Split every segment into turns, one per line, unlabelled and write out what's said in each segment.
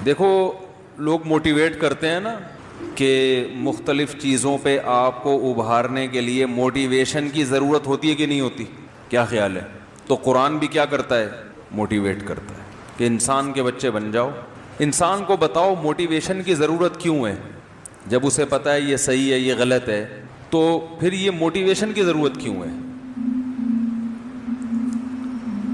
دیکھو لوگ موٹیویٹ کرتے ہیں نا کہ مختلف چیزوں پہ آپ کو ابھارنے کے لیے موٹیویشن کی ضرورت ہوتی ہے کہ نہیں ہوتی؟ کیا خیال ہے؟ تو قرآن بھی کیا کرتا ہے؟ موٹیویٹ کرتا ہے کہ انسان کے بچے بن جاؤ، انسان کو بتاؤ موٹیویشن کی ضرورت کیوں ہے۔ جب اسے پتہ ہے یہ صحیح ہے یہ غلط ہے تو پھر یہ موٹیویشن کی ضرورت کیوں ہے؟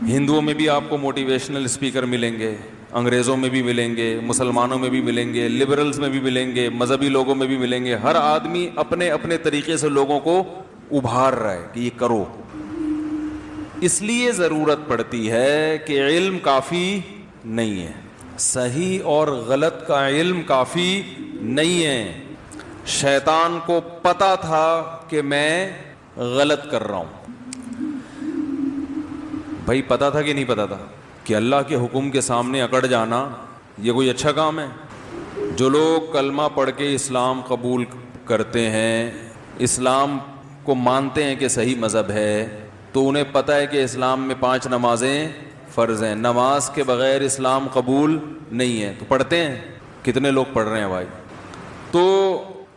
ہندوؤں میں بھی آپ کو موٹیویشنل اسپیکر ملیں گے، انگریزوں میں بھی ملیں گے، مسلمانوں میں بھی ملیں گے، لبرلز میں بھی ملیں گے، مذہبی لوگوں میں بھی ملیں گے۔ ہر آدمی اپنے اپنے طریقے سے لوگوں کو ابھار رہا ہے کہ یہ کرو۔ اس لیے ضرورت پڑتی ہے کہ علم کافی نہیں ہے، صحیح اور غلط کا علم کافی نہیں ہے۔ شیطان کو پتا تھا کہ میں غلط کر رہا ہوں۔ بھائی پتا تھا کہ نہیں پتا تھا کہ اللہ کے حکم کے سامنے اکڑ جانا یہ کوئی اچھا کام ہے؟ جو لوگ کلمہ پڑھ کے اسلام قبول کرتے ہیں، اسلام کو مانتے ہیں کہ صحیح مذہب ہے، تو انہیں پتہ ہے کہ اسلام میں 5 نمازیں فرض ہیں، نماز کے بغیر اسلام قبول نہیں ہے، تو پڑھتے ہیں۔ کتنے لوگ پڑھ رہے ہیں بھائی؟ تو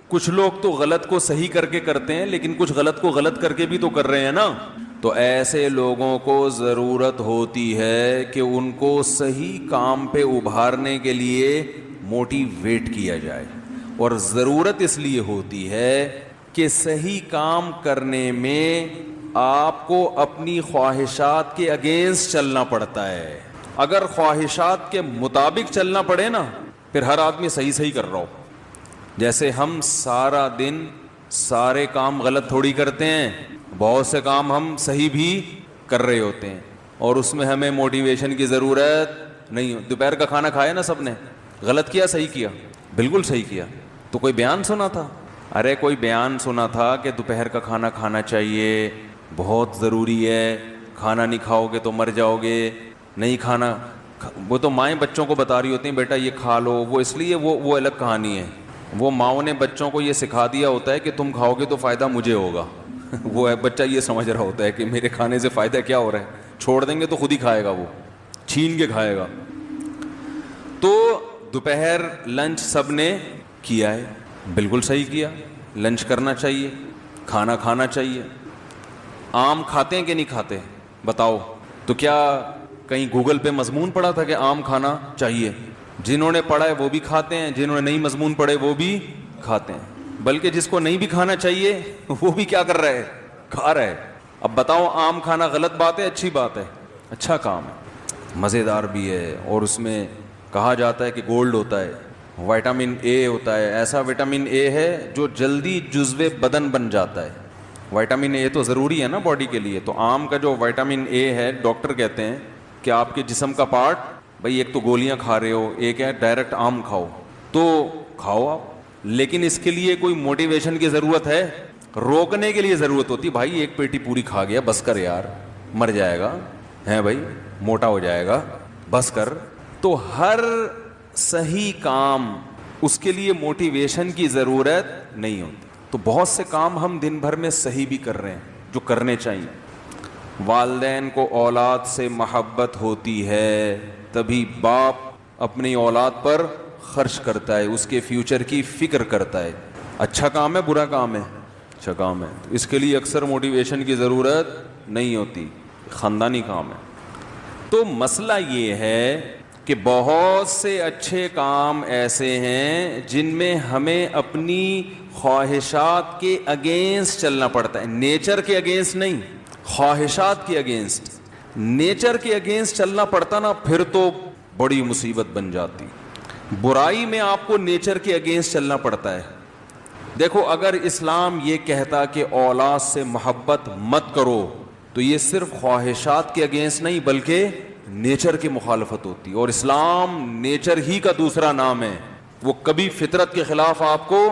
کچھ لوگ تو غلط کو صحیح کر کے کرتے ہیں، لیکن کچھ غلط کو غلط کر کے بھی تو کر رہے ہیں نا۔ تو ایسے لوگوں کو ضرورت ہوتی ہے کہ ان کو صحیح کام پہ ابھارنے کے لیے موٹیویٹ کیا جائے، اور ضرورت اس لیے ہوتی ہے کہ صحیح کام کرنے میں آپ کو اپنی خواہشات کے اگینسٹ چلنا پڑتا ہے۔ اگر خواہشات کے مطابق چلنا پڑے نا، پھر ہر آدمی صحیح کر رہا ہو۔ جیسے ہم سارا دن سارے کام غلط تھوڑی کرتے ہیں، بہت سے کام ہم صحیح بھی کر رہے ہوتے ہیں، اور اس میں ہمیں موٹیویشن کی ضرورت نہیں۔ دوپہر کا کھانا کھایا نا سب نے، غلط کیا صحیح کیا؟ بالکل صحیح کیا۔ تو کوئی بیان سنا تھا؟ ارے کوئی بیان سنا تھا کہ دوپہر کا کھانا کھانا چاہیے، بہت ضروری ہے، کھانا نہیں کھاؤ گے تو مر جاؤ گے، نہیں کھانا۔ وہ تو مائیں بچوں کو بتا رہی ہوتی ہیں بیٹا یہ کھا لو، وہ اس لیے وہ الگ کہانی ہے۔ وہ ماؤں نے بچوں کو یہ سکھا دیا ہوتا ہے کہ تم کھاؤ گے تو فائدہ مجھے ہوگا۔ وہ بچہ یہ سمجھ رہا ہوتا ہے کہ میرے کھانے سے فائدہ کیا ہو رہا ہے، چھوڑ دیں گے تو خود ہی کھائے گا، وہ چھین کے کھائے گا۔ تو دوپہر لنچ سب نے کیا ہے، بالکل صحیح کیا، لنچ کرنا چاہیے، کھانا کھانا چاہیے۔ آم کھاتے ہیں کہ نہیں کھاتے؟ بتاؤ۔ تو کیا کہیں گوگل پہ مضمون پڑھا تھا کہ آم کھانا چاہیے؟ جنہوں نے پڑھا ہے وہ بھی کھاتے ہیں، جنہوں نے نہیں مضمون پڑھے وہ بھی کھاتے ہیں، بلکہ جس کو نہیں بھی کھانا چاہیے وہ بھی کیا کر رہا ہے؟ کھا رہا ہے۔ اب بتاؤ آم کھانا غلط بات ہے اچھی بات ہے؟ اچھا کام ہے، مزیدار بھی ہے، اور اس میں کہا جاتا ہے کہ گولڈ ہوتا ہے، وٹامن اے ہوتا ہے، ایسا وٹامن اے ہے جو جلدی جزو بدن بن جاتا ہے۔ وٹامن اے تو ضروری ہے نا باڈی کے لیے، تو آم کا جو وٹامن اے ہے ڈاکٹر کہتے ہیں کہ آپ کے جسم کا پارٹ، بھئی ایک تو گولیاں کھا رہے ہو، ایک ہے ڈائریکٹ آم کھاؤ، تو کھاؤ آپ، لیکن اس کے لیے کوئی موٹیویشن کی ضرورت ہے؟ روکنے کے لیے ضرورت ہوتی، بھائی ایک پیٹی پوری کھا گیا بس کر یار، مر جائے گا، ہے بھائی موٹا ہو جائے گا، بس کر۔ تو ہر صحیح کام اس کے لیے موٹیویشن کی ضرورت نہیں ہوتی۔ تو بہت سے کام ہم دن بھر میں صحیح بھی کر رہے ہیں جو کرنے چاہیے۔ والدین کو اولاد سے محبت ہوتی ہے تبھی باپ اپنی اولاد پر خرچ کرتا ہے، اس کے فیوچر کی فکر کرتا ہے۔ اچھا کام ہے برا کام ہے؟ اچھا کام ہے، اس کے لیے اکثر موٹیویشن کی ضرورت نہیں ہوتی، خاندانی کام ہے۔ تو مسئلہ یہ ہے کہ بہت سے اچھے کام ایسے ہیں جن میں ہمیں اپنی خواہشات کے اگینسٹ چلنا پڑتا ہے، نیچر کے اگینسٹ نہیں، خواہشات کے اگینسٹ۔ نیچر کے اگینسٹ چلنا پڑتا نا، پھر تو بڑی مصیبت بن جاتی۔ برائی میں آپ کو نیچر کے اگینسٹ چلنا پڑتا ہے۔ دیکھو اگر اسلام یہ کہتا کہ اولاد سے محبت مت کرو تو یہ صرف خواہشات کے اگینسٹ نہیں بلکہ نیچر کی مخالفت ہوتی، اور اسلام نیچر ہی کا دوسرا نام ہے، وہ کبھی فطرت کے خلاف آپ کو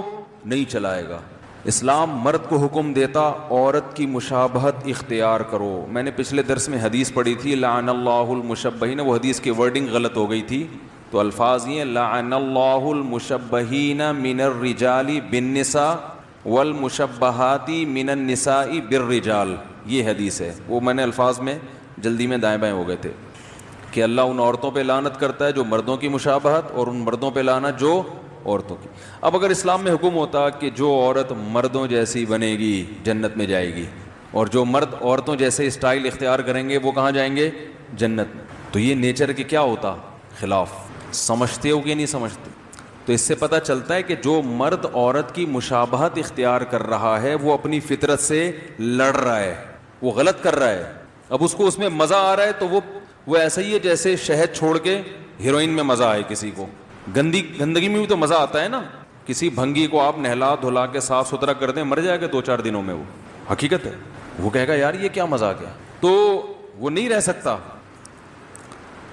نہیں چلائے گا۔ اسلام مرد کو حکم دیتا عورت کی مشابہت اختیار کرو۔ میں نے پچھلے درس میں حدیث پڑھی تھی لعن اللہ المشبہین، وہ حدیث کی ورڈنگ غلط ہو گئی تھی، تو الفاظ یہ لعن اللہ المشبہین من الرجال بالنساء والمشبہات من النساء بالرجال، یہ حدیث ہے، وہ میں نے الفاظ میں جلدی میں دائیں بائیں ہو گئے تھے۔ کہ اللہ ان عورتوں پہ لعنت کرتا ہے جو مردوں کی مشابہت، اور ان مردوں پہ لعنت جو عورتوں کی۔ اب اگر اسلام میں حکم ہوتا کہ جو عورت مردوں جیسی بنے گی جنت میں جائے گی، اور جو مرد عورتوں جیسے اسٹائل اختیار کریں گے وہ کہاں جائیں گے؟ جنت میں، تو یہ نیچر کے کیا ہوتا؟ خلاف۔ سمجھتے ہو کہ نہیں سمجھتے؟ تو اس سے پتہ چلتا ہے کہ جو مرد عورت کی مشابہت اختیار کر رہا ہے وہ اپنی فطرت سے لڑ رہا ہے، وہ غلط کر رہا ہے۔ اب اس کو اس میں مزہ آ رہا ہے تو وہ ایسا ہی ہے جیسے شہد چھوڑ کے ہیروئن میں مزہ آئے کسی کو۔ گندگی میں بھی تو مزہ آتا ہے نا۔ کسی بھنگی کو آپ نہلا دھلا کے صاف ستھرا کر دیں، مر جائے گا 2-4 دنوں میں، وہ حقیقت ہے۔ وہ کہے گا یار یہ کیا مزہ کیا، تو وہ نہیں رہ سکتا۔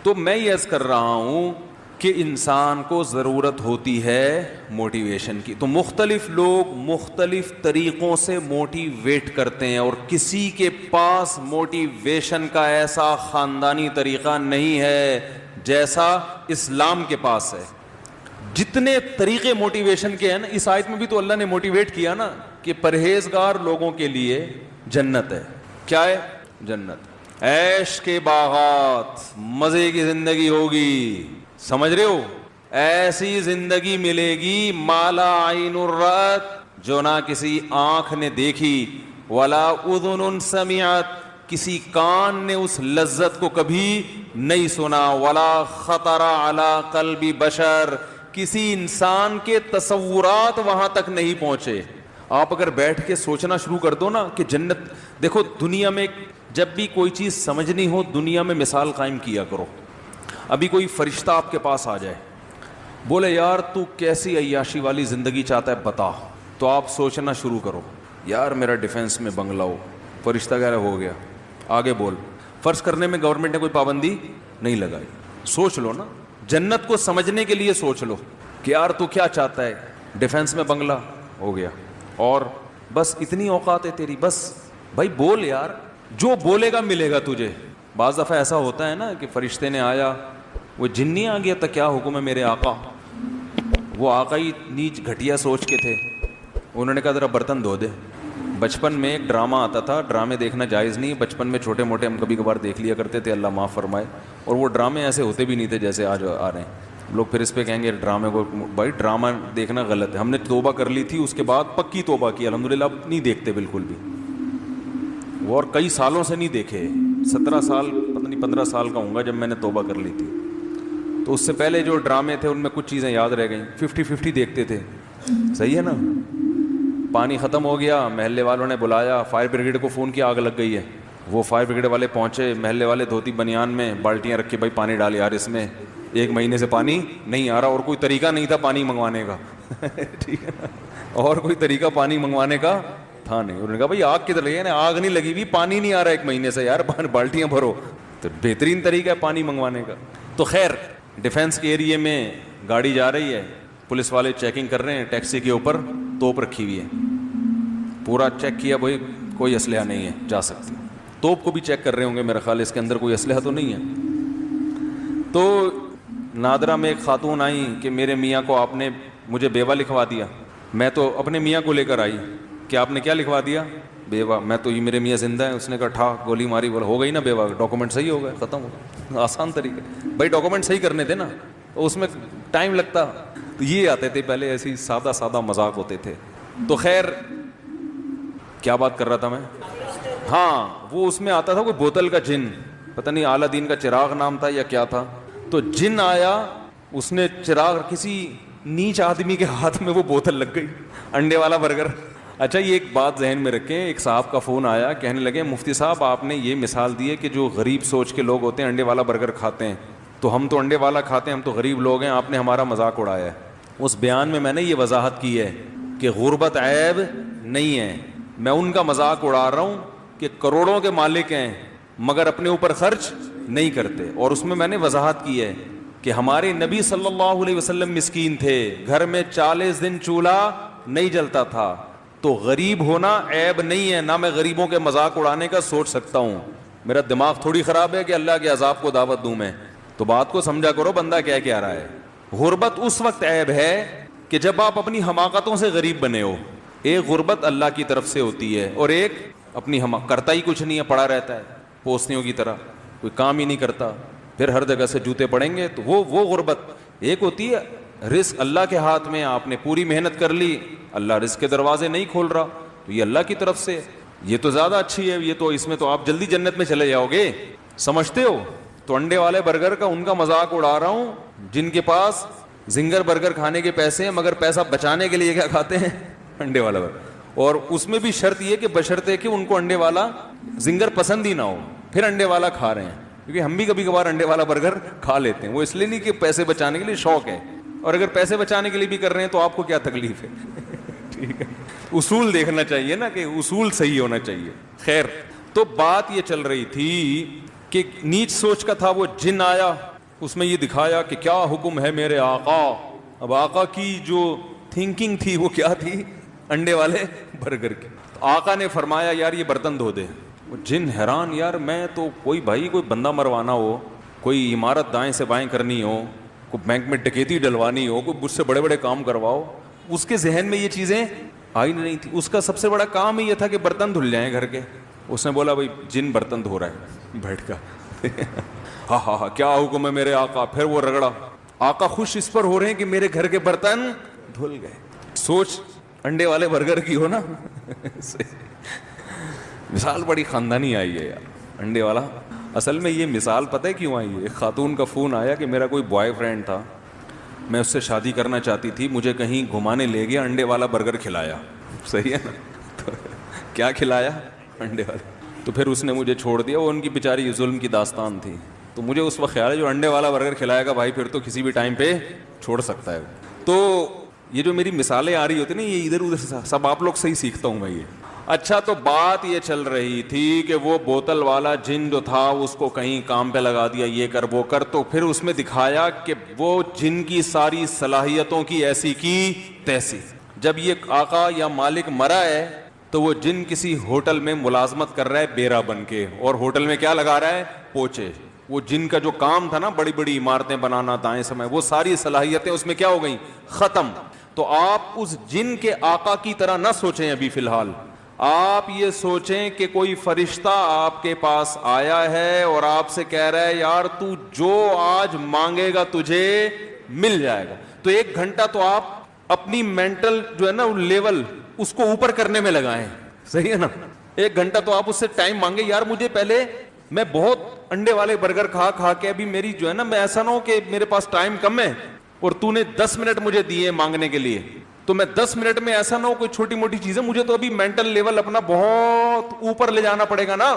تو میں یہ عرض کر رہا ہوں کہ انسان کو ضرورت ہوتی ہے موٹیویشن کی۔ تو مختلف لوگ مختلف طریقوں سے موٹیویٹ کرتے ہیں، اور کسی کے پاس موٹیویشن کا ایسا خاندانی طریقہ نہیں ہے جیسا اسلام کے پاس ہے۔ جتنے طریقے موٹیویشن کے ہیں نا، اس آیت میں بھی تو اللہ نے موٹیویٹ کیا نا کہ پرہیزگار لوگوں کے لیے جنت ہے۔ کیا ہے؟ جنت، عیش کے باغات، مزے کی زندگی ہوگی، سمجھ رہے ہو؟ ایسی زندگی ملے گی مالا عین الرأت، جو نہ کسی آنکھ نے دیکھی، ولا اذن سمعت، کسی کان نے اس لذت کو کبھی نہیں سنا، ولا خطر علی قلب بشر، کسی انسان کے تصورات وہاں تک نہیں پہنچے۔ آپ اگر بیٹھ کے سوچنا شروع کر دو نا کہ جنت، دیکھو دنیا میں جب بھی کوئی چیز سمجھنی ہو دنیا میں مثال قائم کیا کرو۔ ابھی کوئی فرشتہ آپ کے پاس آ جائے، بولے یار تو کیسی عیاشی والی زندگی چاہتا ہے بتا، تو آپ سوچنا شروع کرو، یار میرا ڈیفنس میں بنگلہ ہو۔ فرشتہ کہہ رہا ہو گیا، آگے بول۔ فرض کرنے میں گورنمنٹ نے کوئی پابندی نہیں لگائی، سوچ لو نا، جنت کو سمجھنے کے لیے سوچ لو کہ یار تو کیا چاہتا ہے، ڈیفنس میں بنگلہ ہو گیا، اور بس اتنی اوقات ہے تیری، بس بھائی بول یار، جو بولے گا ملے گا تجھے۔ بعض دفعہ ایسا ہوتا ہے نا کہ فرشتے نے آیا، وہ جنی آ گیا تھا، کیا حکم ہے میرے آقا؟ وہ آقا ہی نیچ گھٹیا سوچ کے تھے، انہوں نے کہا ذرا برتن دھو دے۔ بچپن میں ایک ڈرامہ آتا تھا، ڈرامے دیکھنا جائز نہیں، بچپن میں چھوٹے موٹے ہم کبھی کبھار دیکھ لیا کرتے تھے، اللہ معاف فرمائے، اور وہ ڈرامے ایسے ہوتے بھی نہیں تھے جیسے آج آ رہے ہیں لوگ۔ پھر اس پہ کہیں گے ڈرامے کو، بھائی ڈرامہ دیکھنا غلط ہے، ہم نے توبہ کر لی تھی، اس کے بعد پکی توبہ کی الحمدللہ، اب نہیں دیکھتے بالکل بھی وہ، اور کئی سالوں سے نہیں دیکھے، 17 سال پتہ نہیں 15 سال کا ہوں گا جب میں نے توبہ کر لی تھی۔ تو اس سے پہلے جو ڈرامے تھے ان میں کچھ چیزیں یاد رہ گئیں، 50-50 دیکھتے تھے، صحیح ہے نا؟ پانی ختم ہو گیا، محلے والوں نے بلایا، فائر بریگیڈ کو فون کیا آگ لگ گئی ہے، وہ فائر بریگیڈ والے پہنچے، محلے والے دھوتی بنیان میں بالٹیاں رکھ کے، بھائی پانی ڈال یار اس میں، 1 مہینے سے پانی نہیں آ رہا، اور کوئی طریقہ نہیں تھا پانی منگوانے کا ٹھیک ہے نا، اور کوئی طریقہ پانی منگوانے کا تھا نہیں۔ انہوں نے کہا بھائی آگ کدھر لگی ہے، آگ نہیں لگی ہوئی، پانی نہیں آ رہا 1 مہینے سے یار، بالٹیاں بھرو، تو بہترین طریقہ ہے پانی منگوانے کا۔ تو خیر ڈیفنس کے ایریے میں گاڑی جا رہی ہے، پولیس والے چیکنگ کر رہے ہیں، ٹیکسی کے اوپر توپ رکھی ہوئی ہے، پورا چیک کیا، بھائی کوئی اسلحہ نہیں ہے، جا سکتی۔ توپ کو بھی چیک کر رہے ہوں گے میرا خیال اس کے اندر کوئی اسلحہ تو نہیں ہے۔ تو نادرا میں ایک خاتون آئی کہ میرے میاں کو آپ نے مجھے بیوہ لکھوا دیا۔ میں تو اپنے میاں کو لے کر آئی کہ آپ نے کیا لکھوا دیا؟ بیوہ۔ میں تو یہ میرے میاں زندہ ہیں، اس نے کہا ٹھا گولی ماری، بولا ہو گئی نا بیوہ، ڈاکومنٹ صحیح ہو گئے، ختم ہو گیا، آسان طریقہ۔ بھائی ڈاکومنٹ صحیح کرنے تھے نا، تو اس میں ٹائم لگتا، تو یہ آتے تھے پہلے، ایسی سادہ سادہ مذاق ہوتے تھے۔ تو خیر کیا بات کر رہا تھا میں؟ ہاں وہ اس میں آتا تھا کوئی بوتل کا جن، پتہ نہیں اعلیٰ دین کا چراغ نام تھا یا کیا تھا، تو جن آیا، اس نے چراغ، کسی نیچ آدمی کے ہاتھ میں وہ بوتل لگ گئی، انڈے والا برگر۔ اچھا یہ ایک بات ذہن میں رکھیں، ایک صاحب کا فون آیا، کہنے لگے مفتی صاحب آپ نے یہ مثال دی ہے کہ جو غریب سوچ کے لوگ ہوتے ہیں انڈے والا برگر کھاتے ہیں، تو ہم تو انڈے والا کھاتے ہیں، ہم تو غریب لوگ ہیں، آپ نے ہمارا مذاق اڑایا ہے۔ اس بیان میں نے یہ وضاحت کی ہے کہ غربت عیب نہیں ہے، میں ان کا مذاق اڑا رہا ہوں کہ کروڑوں کے مالک ہیں مگر اپنے اوپر خرچ نہیں کرتے۔ اور اس میں نے وضاحت کی ہے کہ ہمارے نبی صلی اللہ علیہ وسلم مسکین تھے، گھر میں 40 دن چولہا نہیں جلتا تھا، تو غریب ہونا عیب نہیں ہے، نہ میں غریبوں کے مذاق اڑانے کا سوچ سکتا ہوں، میرا دماغ تھوڑی خراب ہے کہ اللہ کے عذاب کو دعوت دوں میں۔ تو بات کو سمجھا کرو بندہ کیا کہہ رہا ہے۔ غربت اس وقت عیب ہے کہ جب آپ اپنی حماقتوں سے غریب بنے ہو۔ ایک غربت اللہ کی طرف سے ہوتی ہے، اور ایک اپنی کرتا ہی کچھ نہیں ہے، پڑا رہتا ہے پوسنیوں کی طرح، کوئی کام ہی نہیں کرتا، پھر ہر جگہ سے جوتے پڑیں گے. تو وہ غربت ایک ہوتی ہے رزق اللہ کے ہاتھ میں, آپ نے پوری محنت کر لی, اللہ رزق کے دروازے نہیں کھول رہا, تو یہ اللہ کی طرف سے, یہ تو زیادہ اچھی ہے, یہ تو اس میں تو آپ جلدی جنت میں چلے جاؤ گے, سمجھتے ہو. تو انڈے والے برگر کا ان کا مذاق اڑا رہا ہوں جن کے پاس زنگر برگر کھانے کے پیسے ہیں, مگر پیسہ بچانے کے لیے کیا کھاتے ہیں, انڈے والا برگر. اور اس میں بھی شرط یہ کہ بشرطے کہ ان کو انڈے والا زنگر پسند ہی نہ ہو, پھر انڈے والا کھا رہے ہیں. کیونکہ ہم بھی کبھی کبھار انڈے والا برگر کھا لیتے ہیں, وہ اس لیے نہیں کہ پیسے بچانے کے لیے, شوق ہے. اور اگر پیسے بچانے کے لیے بھی کر رہے ہیں تو آپ کو کیا تکلیف ہے. ٹھیک ہے, اصول دیکھنا چاہیے نا کہ اصول صحیح ہونا چاہیے. خیر, تو بات یہ چل رہی تھی کہ نیچ سوچ کا تھا. وہ جن آیا, اس میں یہ دکھایا کہ کیا حکم ہے میرے آقا. اب آقا کی جو تھنکنگ تھی وہ کیا تھی, انڈے والے برگر کی. تو آقا نے فرمایا یار یہ برتن دھو دے. وہ جن حیران, یار میں تو کوئی بندہ مروانا ہو, کوئی عمارت دائیں سے بائیں کرنی ہو, کوئی بینک میں ڈکیتی ڈلوانی ہو, کوئی مجھ سے بڑے بڑے کام کرواؤ, اس کے ذہن میں یہ چیزیں آئی نہیں تھی. اس کا سب سے بڑا کام ہی یہ تھا کہ برتن دھل جائیں گھر کے. اس نے بولا بھائی جن برتن دھو رہا ہے بیٹھ کر. ہاں ہاں ہاں کیا حکم ہے میرے آقا. پھر وہ رگڑا. آقا خوش اس پر ہو رہے ہیں کہ میرے گھر کے برتن دھل گئے. سوچ انڈے والے برگر کی ہو نا. مثال بڑی خاندانی آئی ہے یار, انڈے والا. اصل میں یہ مثال پتہ ہے کیوں آئی ہے. ایک خاتون کا فون آیا کہ میرا کوئی بوائے فرینڈ تھا, میں اس سے شادی کرنا چاہتی تھی, مجھے کہیں گھمانے لے گیا, انڈے والا برگر کھلایا. صحیح ہے نا, تو کیا کھلایا, انڈے والا. تو پھر اس نے مجھے چھوڑ دیا. وہ ان کی بیچاری ظلم کی داستان تھی. تو مجھے اس وقت خیال ہے جو انڈے والا برگر کھلائے گا بھائی پھر تو کسی بھی ٹائم پہ چھوڑ سکتا ہے. تو یہ جو میری مثالیں آ رہی ہوتی نا, یہ ادھر ادھر سب آپ لوگ سے ہی سیکھتا ہوں میں یہ. اچھا, تو بات یہ چل رہی تھی کہ وہ بوتل والا جن جو تھا اس کو کہیں کام پہ لگا دیا, یہ کر وہ کر. تو پھر اس میں دکھایا کہ وہ جن کی ساری صلاحیتوں کی ایسی کی تیسی. جب یہ آقا یا مالک مرا ہے تو وہ جن کسی ہوٹل میں ملازمت کر رہا ہے بیرا بن کے, اور ہوٹل میں کیا لگا رہا ہے, پوچے. وہ جن کا جو کام تھا نا بڑی بڑی عمارتیں بنانا دائیں سمے, وہ ساری صلاحیتیں اس میں کیا ہو گئیں, ختم. تو آپ اس جن کے آقا کی طرح نہ سوچیں ابھی فی الحال. آپ یہ سوچیں کہ کوئی فرشتہ آپ کے پاس آیا ہے اور آپ سے کہہ رہا ہے یار تو جو آج مانگے گا تجھے مل جائے گا. تو 1 گھنٹہ تو آپ اپنی مینٹل جو ہے نا لیول اس کو اوپر کرنے میں لگائیں. صحیح ہے نا, 1 گھنٹہ تو آپ اس سے ٹائم مانگے, یار مجھے پہلے میں بہت انڈے والے برگر کھا کے ابھی میری جو ہے نا, میں ایسا نہ ہو کہ میرے پاس ٹائم کم ہے اور تو نے 10 منٹ مجھے دیے مانگنے کے لیے, تو میں 10 منٹ میں ایسا نہ ہو کوئی چھوٹی موٹی چیزیں, مجھے تو ابھی مینٹل لیول اپنا بہت اوپر لے جانا پڑے گا نا,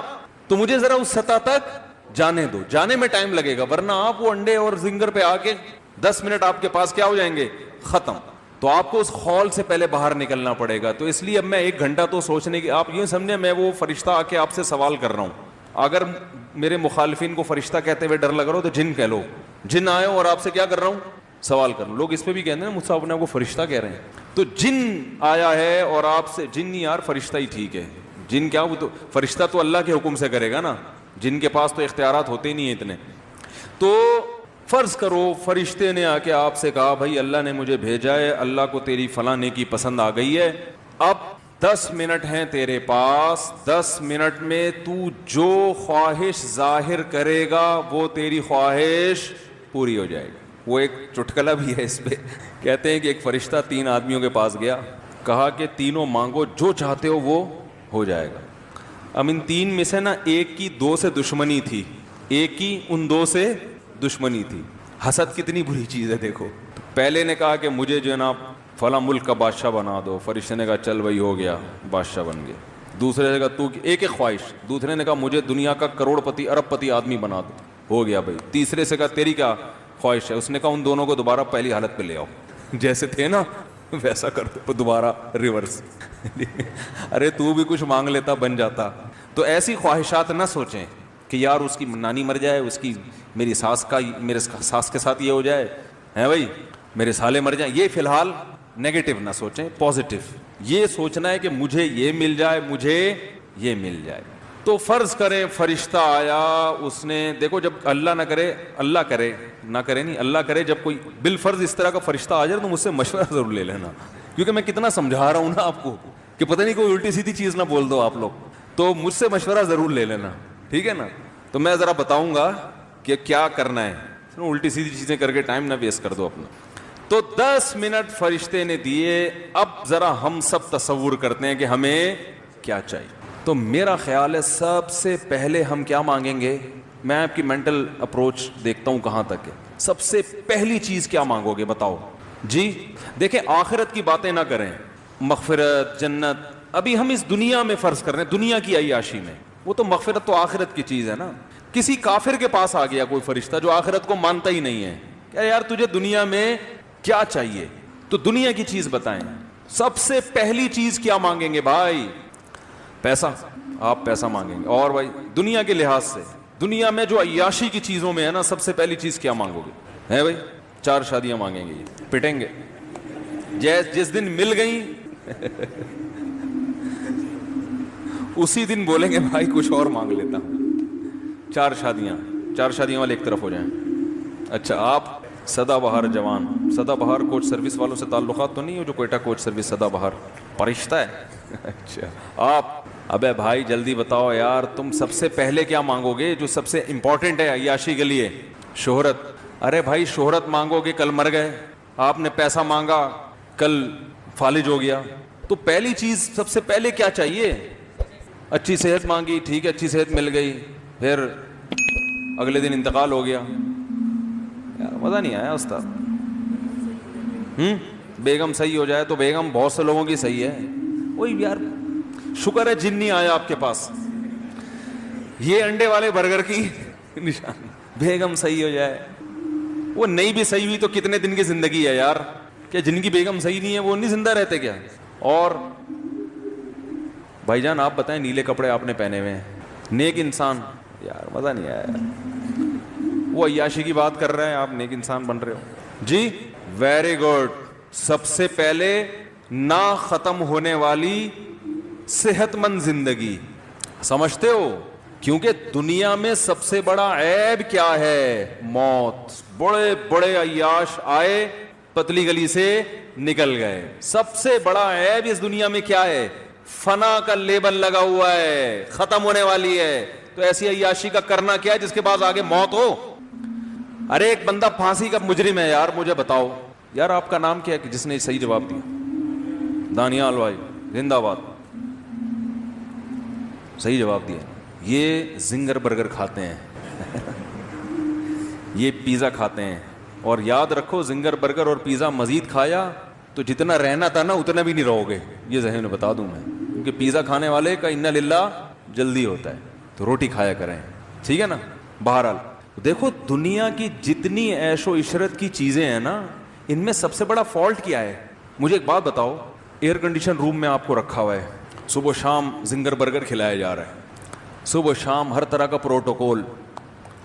تو مجھے ذرا اس سطح تک جانے دو, جانے میں ٹائم لگے گا. ورنہ آپ وہ انڈے اور زنگر پہ آ کے 10 منٹ آپ کے پاس کیا ہو جائیں گے, ختم. تو آپ کو اس خول سے پہلے باہر نکلنا پڑے گا. تو اس لیے اب میں 1 گھنٹہ تو سوچنے کی, آپ یوں سمجھیں میں وہ فرشتہ آ کے آپ سے سوال کر رہا ہوں. اگر میرے مخالفین کو فرشتہ کہتے ہوئے ڈر لگ رہا ہو تو جن کہہ لو, جن آئے اور آپ سے کیا کر رہا ہوں, سوال کر لو. لوگ اس پہ بھی کہتے ہیں مجھ سے اپنے آپ کو فرشتہ کہہ رہے ہیں. تو جن آیا ہے اور آپ سے, جن نہیں یار فرشتہ ہی ٹھیک ہے. جن کیا, وہ تو فرشتہ تو اللہ کے حکم سے کرے گا نا, جن کے پاس تو اختیارات ہوتے ہی نہیں ہیں اتنے. تو فرض کرو فرشتے نے آ کے آپ سے کہا بھائی اللہ نے مجھے بھیجا ہے, اللہ کو تیری فلاں نیکی پسند آ گئی ہے, اب 10 منٹ ہیں تیرے پاس, 10 منٹ میں تو جو خواہش ظاہر کرے گا وہ تیری خواہش پوری ہو جائے گی. وہ ایک چٹکلا بھی ہے اس پہ, کہتے ہیں کہ ایک فرشتہ 3 آدمیوں کے پاس گیا, کہا کہ تینوں مانگو جو چاہتے ہو وہ ہو جائے گا. اب ان 3 میں سے نا ایک کی 2 سے دشمنی تھی, ایک کی ان 2 سے دشمنی تھی. حسد کتنی بری چیز ہے دیکھو. پہلے نے کہا کہ مجھے جو ہے نا فلاں ملک کا بادشاہ بنا دو, فرشتے نے کہا چل بھائی ہو گیا, بادشاہ بن گیا. دوسرے نے کہا تو ایک خواہش, دوسرے نے کہا مجھے دنیا کا کروڑ پتی ارب پتی آدمی بنا دو, ہو گیا بھائی. تیسرے سے کہا تیری کیا خواہش ہے, اس نے کہا ان دونوں کو دوبارہ پہلی حالت پہ لے آؤ, جیسے تھے نا ویسا کرتے دوبارہ ریورس. ارے تو بھی کچھ مانگ لیتا بن جاتا. تو ایسی خواہشات نہ سوچیں کہ یار اس کی نانی مر جائے, اس کی میری ساس کے ساتھ یہ ہو جائے ہے بھائی, میرے سالے مر جائیں. یہ فی الحال نیگیٹو نہ سوچیں, پازیٹو یہ سوچنا ہے کہ مجھے یہ مل جائے, مجھے یہ مل جائے. تو فرض کریں فرشتہ آیا, اس نے دیکھو جب اللہ نہ کرے, اللہ کرے نہ کرے نہیں, اللہ کرے جب کوئی بالفرض اس طرح کا فرشتہ آ جائے تو مجھ سے مشورہ ضرور لے لینا, کیونکہ میں کتنا سمجھا رہا ہوں نا آپ کو کہ پتہ نہیں کوئی الٹی سیدھی چیز نہ بول دو آپ لوگ, تو مجھ سے مشورہ ضرور لے لینا, ٹھیک ہے نا. تو میں ذرا بتاؤں گا کہ کیا کرنا ہے, الٹی سیدھی چیزیں کر کے ٹائم نہ ویسٹ کر دو اپنا. تو 10 منٹ فرشتے نے دیے. اب ذرا ہم سب تصور کرتے ہیں کہ ہمیں کیا چاہیے. تو میرا خیال ہے سب سے پہلے ہم کیا مانگیں گے, میں آپ کی مینٹل اپروچ دیکھتا ہوں کہاں تک ہے. سب سے پہلی چیز کیا مانگو گے بتاؤ جی؟ دیکھیں آخرت کی باتیں نہ کریں, مغفرت جنت ابھی ہم اس دنیا میں فرض کر رہے ہیں, دنیا کی عیاشی میں. وہ تو مغفرت تو آخرت کی چیز ہے نا. کسی کافر کے پاس آ گیا کوئی فرشتہ جو آخرت کو مانتا ہی نہیں ہے, کہ یار تجھے دنیا میں کیا چاہیے, تو دنیا کی چیز بتائیں. سب سے پہلی چیز کیا مانگیں گے بھائی؟ پیسہ. آپ پیسہ مانگیں گے. اور بھائی دنیا کے لحاظ سے, دنیا میں جو عیاشی کی چیزوں میں ہے نا, سب سے پہلی چیز کیا مانگو گے؟ ہے بھائی 4 شادیاں مانگیں گے, یہ پٹیں گے جس دن مل گئیں اسی دن بولیں گے بھائی کچھ اور مانگ لیتا ہوں. 4 شادیاں والے ایک طرف ہو جائیں. اچھا آپ سدا بہار جوان, سدا بہار کوچ سروس والوں سے تعلقات تو نہیں ہو جو کوئٹہ کوچ سروس سدا بہار فرشتہ ہے؟ اچھا آپ, ابے بھائی جلدی بتاؤ یار, تم سب سے پہلے کیا مانگو گے جو سب سے امپورٹنٹ ہے عیاشی کے لیے؟ شہرت. ارے بھائی شہرت مانگو گے, کل مر گئے. آپ نے پیسہ مانگا, کل فالج ہو گیا. تو پہلی چیز سب سے پہلے کیا چاہیے؟ اچھی صحت مانگی, ٹھیک ہے اچھی صحت مل گئی, پھر اگلے دن انتقال ہو گیا. یار مزہ نہیں آیا استاد. بیگم صحیح ہو جائے تو بیگم بہت سے لوگوں کی صحیح ہے, وہی یار شکر ہے جن نہیں آیا آپ کے پاس. یہ انڈے والے برگر کی نشانی, بیگم صحیح ہو جائے. وہ نہیں بھی صحیح ہوئی تو کتنے دن کی زندگی ہے یار, کہ جن کی بیگم صحیح نہیں ہے وہ نہیں زندہ رہتے کیا؟ اور بھائی جان آپ بتائیں, نیلے کپڑے آپ نے پہنے ہوئے ہیں, نیک انسان, یار مزہ نہیں آیا یار. وہ عیاشی کی بات کر رہے ہیں, آپ نیک انسان بن رہے ہو جی. Very good. سب سے پہلے نہ ختم ہونے والی صحت مند زندگی, سمجھتے ہو؟ کیونکہ دنیا میں سب سے بڑا عیب کیا ہے؟ موت. بڑے بڑے عیاش آئے پتلی گلی سے نکل گئے. سب سے بڑا عیب اس دنیا میں کیا ہے؟ فنا کا لیبل لگا ہوا ہے, ختم ہونے والی ہے. تو ایسی عیاشی کا کرنا کیا ہے جس کے بعد آگے موت ہو؟ ارے ایک بندہ پھانسی کا مجرم ہے یار, مجھے بتاؤ یار آپ کا نام کیا ہے جس نے صحیح جواب دیا؟ دانیال بھائی زندہ باد, صحیح جواب دیا. یہ زنگر برگر کھاتے ہیں یہ پیزا کھاتے ہیں, اور یاد رکھو زنگر برگر اور پیزا مزید کھایا تو جتنا رہنا تھا نا اتنا بھی نہیں رہو گے, یہ ذہن میں بتا دوں میں. کیونکہ پیزا کھانے والے کا انا للہ جلدی ہوتا ہے, تو روٹی کھایا کریں, ٹھیک ہے نا. بہرحال دیکھو دنیا کی جتنی عیش و عشرت کی چیزیں ہیں نا, ان میں سب سے بڑا فالٹ کیا ہے؟ مجھے ایک بات بتاؤ, ایئر کنڈیشن روم میں آپ کو رکھا ہوا ہے, صبح شام زنگر برگر کھلایا جا رہا ہے, صبح شام ہر طرح کا پروٹوکول,